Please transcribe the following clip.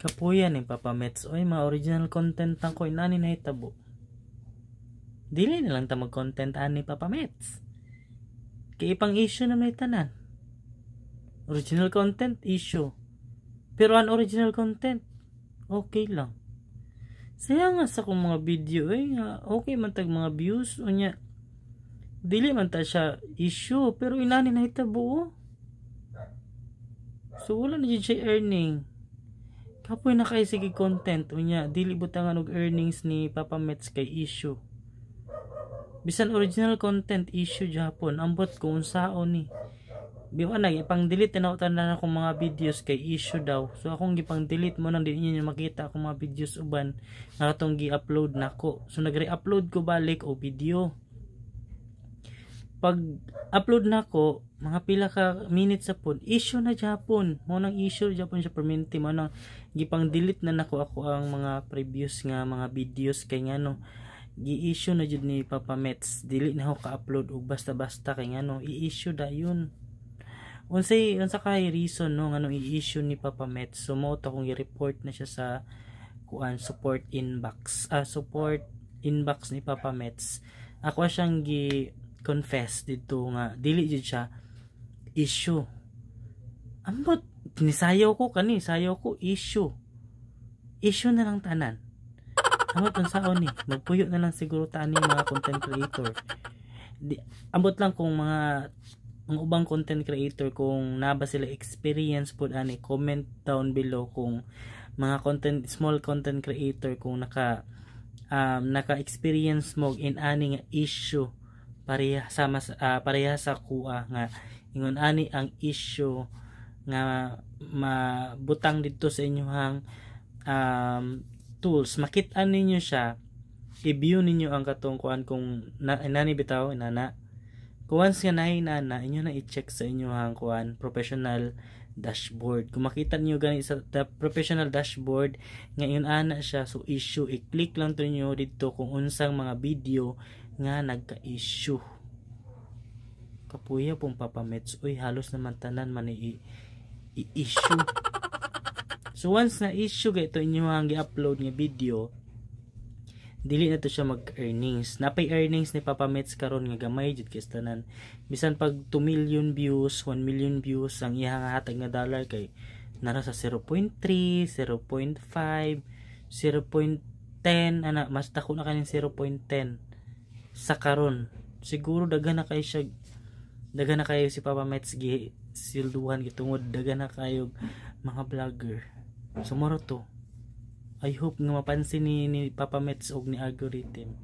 Kapuyan ni Papa Mets. Oy, mga original content na ko inani na hitabo. Dili na lang ta mag-content ani Papa Mets. Kay ipang issue na may tanan. Original content issue. Pero unoriginal content okay lang. Saya nga sa kong mga video nga okay man tag mga views unya. Dili man ta siya issue pero inani na hitabo. So wala na jud siya earning. Kapoy na kay sige content unya dili butangan og earnings ni Papa Mets kay issue. Bisan original content issue Japon ambot ko unsaon ni. Biwa na ipang delete na tanan akong mga videos kay issue daw. So akong gipang delete mo nang di niyo makita akong mga videos uban nga atong gi-upload nako. So nagre-upload ko balik o video. Pag upload nako mga pila ka minutes sa pod issue na Japon. Mo nang issue Japon siya permanente mo nang gipang delete na nako ako ang mga previous nga mga videos kay ngano gi-issue na jud ni Papa Mets. Dili na ako ka-upload og basta-basta kay ngano i-issue dayon. Unsa kay reason no ngano i-issue ni Papa Mets. So mo to kung i-report na siya sa kuan support inbox ni Papa Mets. Ako siyang confess dito nga dili jud siya issue. Ambot sayaw ko issue na lang tanan. Ambot unsaon ni magpuyo na lang siguro ta ani mga content creator. Ambot lang kung mga ubang content creator kung naba sila experience pud ani comment down below kung mga small content creator kung naka experience mo in ani nga issue pareha sa kuha nga ingon ani ang issue nga mabutang dito sa inyong tools. Makita ninyo siya, i-view ninyo ang katong kuan kung nani bitaw inana. Kung once nga nahinana inyo na i-check sa inyong kuan professional dashboard. Kung makita niyo gani sa professional dashboard nga ingon ana siya, so issue i-click lang to niyo dito kung unsang mga video nga nagka-issue. Kapuya pong Papa Mets. Uy, halos naman tanan man i-issue. So once na issue ito inyo ang gi-upload nga video, dili na to siya mag-earnings. Napay earnings ni Papa Mets karon nga gamay jud kay tanan. Bisan pag 2 million views, 1 million views ang iyang hatag nga dollar kay nara sa 0.3, 0.5, 0.10 ana mas dako na kaning 0.10 sa karon. Siguro daghan na kayo si Papa Mets gi silduhan gitungod daghan na kayo mga vlogger. So moro to. I hope nga mapansin ni Papa Mets og ni algorithm.